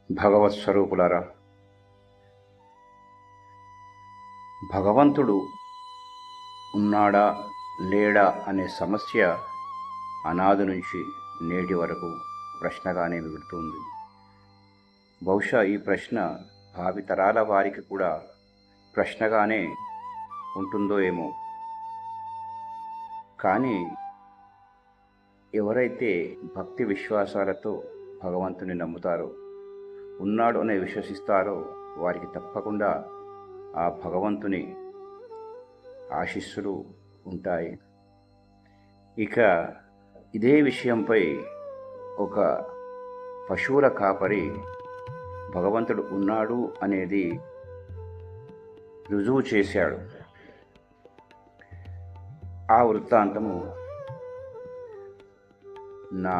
భగవత్ స్వరూపులారా, భగవంతుడు ఉన్నాడా లేడా అనే సమస్య అనాది నుంచి నేటి వరకు ప్రశ్నగానే మిగులుతుంది. బహుశా ఈ ప్రశ్న భావితరాల వారికి కూడా ప్రశ్నగానే ఉంటుందో ఏమో. కానీ ఎవరైతే భక్తి విశ్వాసాలతో భగవంతుని నమ్ముతారో, ఉన్నాడు అని విశ్వసిస్తారో వారికి తప్పకుండా ఆ భగవంతుని ఆశీస్సులు ఉంటాయి. ఇక ఇదే విషయంపై ఒక పశువుల కాపరి భగవంతుడు ఉన్నాడు అనేది రుజువు చేశాడు. ఆ వృత్తాంతము నా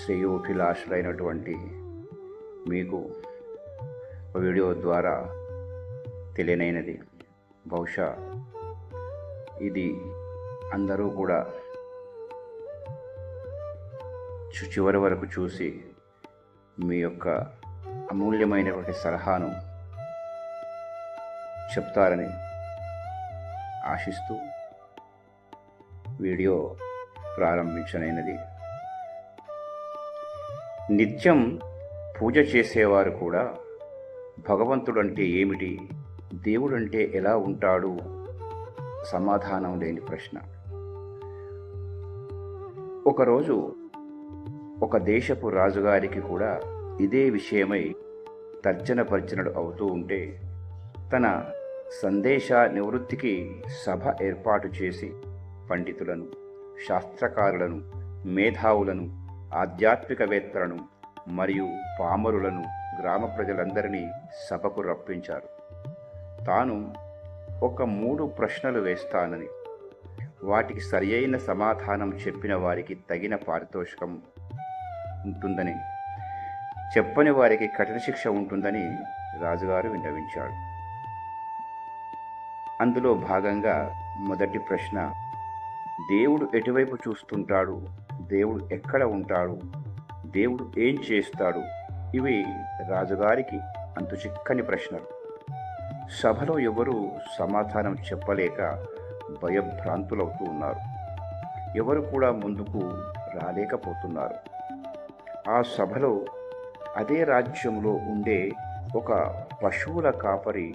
శ్రేయోభిలాషులైనటువంటి మీకు వీడియో ద్వారా తెలియనైనది. బహుశా ఇది అందరూ కూడా చివరి వరకు చూసి మీ యొక్క అమూల్యమైనటువంటి సలహాను చెప్తారని ఆశిస్తూ వీడియో ప్రారంభించనైనది. నిత్యం పూజ చేసేవారు కూడా భగవంతుడంటే ఏమిటి, దేవుడంటే ఎలా ఉంటాడు సమాధానం లేని ప్రశ్న. ఒకరోజు ఒక దేశపు రాజుగారికి కూడా ఇదే విషయమై తర్జన భర్జనలు అవుతూ ఉంటే తన సందేశ నివృత్తికి సభ ఏర్పాటు చేసి పండితులను, శాస్త్రకారులను, మేధావులను, ఆధ్యాత్మికవేత్తలను మరియు పామరులను, గ్రామ ప్రజలందరినీ సభకు రప్పించారు. తాను ఒక 3 ప్రశ్నలు వేస్తానని, వాటికి సరియైన సమాధానం చెప్పిన వారికి తగిన పారితోషికం ఉంటుందని, చెప్పని వారికి కఠిన శిక్ష ఉంటుందని రాజుగారు విన్నవించాడు. అందులో భాగంగా మొదటి ప్రశ్న, దేవుడు ఎటువైపు చూస్తుంటాడు, దేవుడు ఎక్కడ ఉంటాడు, దేవుడు ఏం చేస్తాడు? ఇవి రాజుగారికి అంతుచిక్కని ప్రశ్నలు. సభలో ఎవరు సమాధానం చెప్పలేక భయభ్రాంతులవుతూ ఉన్నారు. ఎవరు కూడా ముందుకు రాలేకపోతున్నారు. ఆ సభలో అదే రాజ్యంలో ఉండే ఒక పశువుల కాపరి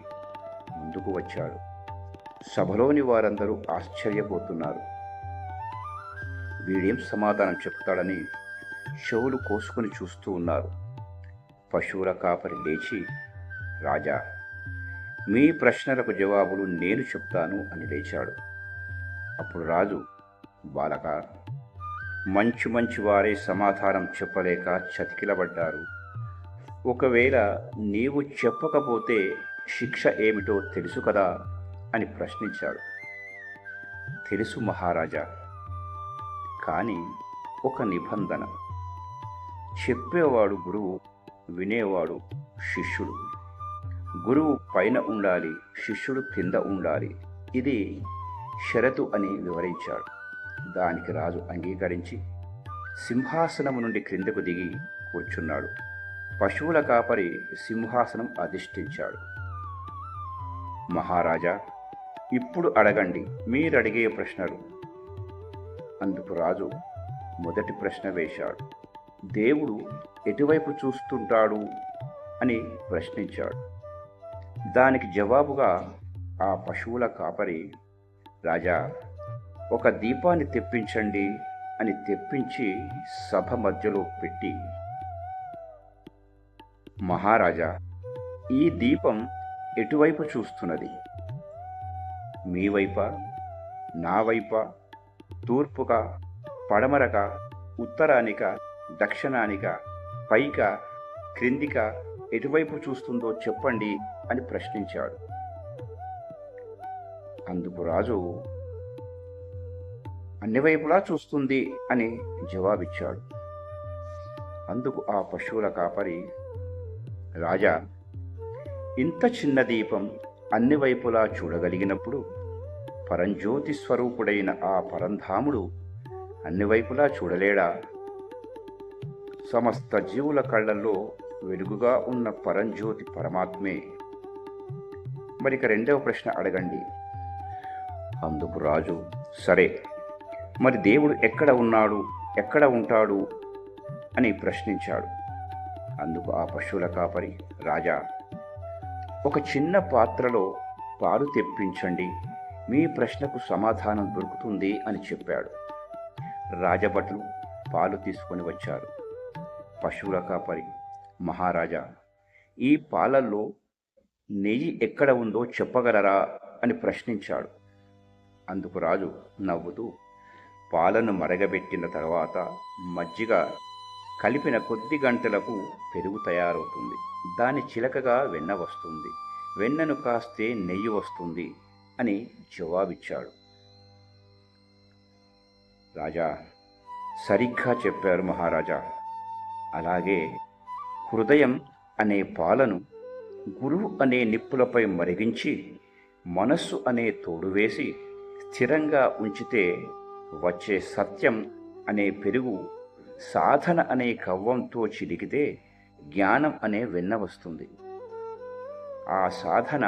ముందుకు వచ్చాడు. సభలోని వారందరూ ఆశ్చర్యపోతున్నారు. వీడేం సమాధానం చెప్తాడని చెవులు కోసుకొని చూస్తూ ఉన్నారు. పశువుల కాపరి లేచి, రాజా, మీ ప్రశ్నలకు జవాబులు నేను చెప్తాను అని లేచాడు. అప్పుడు రాజు, బాలక, మంచి వారే సమాధానం చెప్పలేక చతికిలబడ్డారు. ఒకవేళ నీవు చెప్పకపోతే శిక్ష ఏమిటో తెలుసు కదా అని ప్రశ్నించాడు. తెలుసు మహారాజా, కానీ ఒక నిబంధన. చెప్పేవాడు గురువు, వినేవాడు శిష్యుడు. గురువు పైన ఉండాలి, శిష్యుడు కింద ఉండాలి. ఇది షరతు అని వివరించాడు. దానికి రాజు అంగీకరించి సింహాసనం నుండి క్రిందకు దిగి కూర్చున్నాడు. పశువుల కాపరి సింహాసనం అధిష్ఠించాడు. మహారాజా, ఇప్పుడు అడగండి మీరడిగే ప్రశ్నలు. అందుకు రాజు మొదటి ప్రశ్న వేశాడు. దేవుడు ఎటువైపు చూస్తుంటాడు అని ప్రశ్నించాడు. దానికి జవాబుగా ఆ పశువుల కాపరి, రాజా, ఒక దీపాన్ని తెప్పించండి అని తెప్పించి సభ మధ్యలో పెట్టి, మహారాజా, ఈ దీపం ఎటువైపు చూస్తున్నది? మీ వైపా, నా వైపా, తూర్పుగా, పడమరక, ఉత్తరానిక, దక్షిణానిక, పైక, క్రిందిక, ఎటువైపు చూస్తుందో చెప్పండి అని ప్రశ్నించాడు. అందుకు రాజు అన్ని వైపులా చూస్తుంది అని జవాబిచ్చాడు. అందుకు ఆ పశువుల కాపరి, రాజా, ఇంత చిన్న దీపం అన్ని వైపులా చూడగలిగినప్పుడు పరంజ్యోతి స్వరూపుడైన ఆ పరంధాముడు అన్ని వైపులా చూడలేడా? సమస్త జీవుల కళ్ళల్లో వెలుగుగా ఉన్న పరంజ్యోతి పరమాత్మే. మరిక రెండవ ప్రశ్న అడగండి. అందుకు రాజు, సరే, మరి దేవుడు ఎక్కడ ఉన్నాడు, ఎక్కడ ఉంటాడు అని ప్రశ్నించాడు. అందుకు ఆ పశువుల కాపరి, రాజా, ఒక చిన్న పాత్రలో పాలు తెప్పించండి, మీ ప్రశ్నకు సమాధానం దొరుకుతుంది అని చెప్పాడు. రాజభటులు పాలు తీసుకొని వచ్చారు. పశువుల కాపరి, మహారాజా, ఈ పాలల్లో నెయ్యి ఎక్కడ ఉందో చెప్పగలరా అని ప్రశ్నించాడు. అందుకు రాజు నవ్వుతూ, పాలను మరగబెట్టిన తర్వాత మజ్జిగ కలిపిన కొద్ది గంటలకు పెరుగు తయారవుతుంది. దాని చిలకగా వెన్న వస్తుంది. వెన్నను కాస్తే నెయ్యి వస్తుంది అని జవాబిచ్చాడు. రాజా, సరిగ్గా చెప్పారు మహారాజా. అలాగే హృదయం అనే పాలను గురువు అనే నిప్పులపై మరిగించి మనస్సు అనే తోడు వేసి స్థిరంగా ఉంచితే వచ్చే సత్యం అనే పెరుగు సాధన అనే కవ్వంతో చిలికితే జ్ఞానం అనే వెన్న వస్తుంది. ఆ సాధన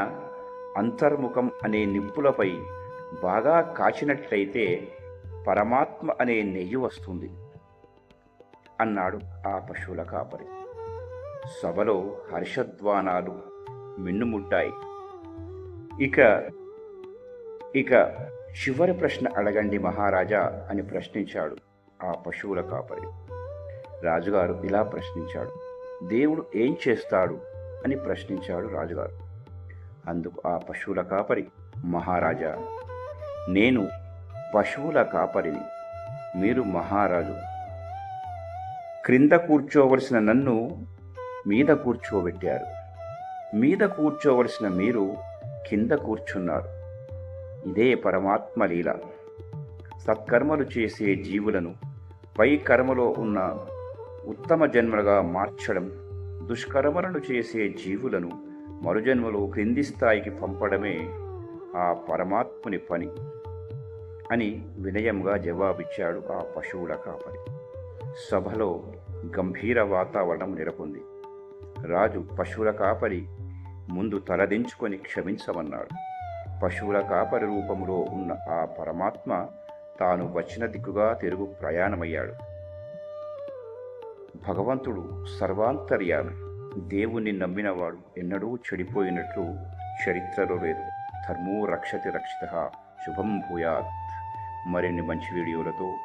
అంతర్ముఖం అనే నిప్పులపై బాగా కాచినట్లయితే పరమాత్మ అనే నెయ్యి వస్తుంది అన్నాడు ఆ పశువుల కాపరి. సభలో హర్షధ్వానాలు మిన్నుముట్టాయి. ఇక ఇక చివరి ప్రశ్న అడగండి మహారాజా అని ప్రశ్నించాడు ఆ పశువుల కాపరి. రాజుగారు ఇలా ప్రశ్నించాడు. దేవుడు ఏం చేస్తాడు అని ప్రశ్నించాడు రాజుగారు. అందుకు ఆ పశువుల కాపరి, మహారాజా, నేను పశువుల కాపరిని, మీరు మహారాజు. క్రింద కూర్చోవలసిన నన్ను మీద కూర్చోబెట్టారు. మీద కూర్చోవలసిన మీరు కింద కూర్చున్నారు. ఇదే పరమాత్మ లీల. సత్కర్మలు చేసే జీవులను పై కర్మలో ఉన్న ఉత్తమ జన్మలుగా మార్చడం, దుష్కర్మలను చేసే జీవులను మరుజన్మలో క్రింది స్థాయికి పంపడమే ఆ పరమాత్ముని పని అని వినయంగా జవాబిచ్చాడు ఆ పశువుల కాపరి. సభలో గంభీర వాతావరణం నెలకొంది. రాజు పశువుల కాపరి ముందు తలదించుకొని క్షమించమన్నాడు. పశువుల కాపరి రూపంలో ఉన్న ఆ పరమాత్మ తాను వచ్చిన దిక్కుగా తిరుగు ప్రయాణమయ్యాడు. భగవంతుడు సర్వాంతర్యామి. దేవుణ్ణి నమ్మినవాడు ఎన్నడూ చెడిపోయినట్లు చరిత్రలో లేదు. ధర్మో రక్షతి రక్షితః. శుభం భూయాత్. మరిన్ని మంచి వీడియోలతో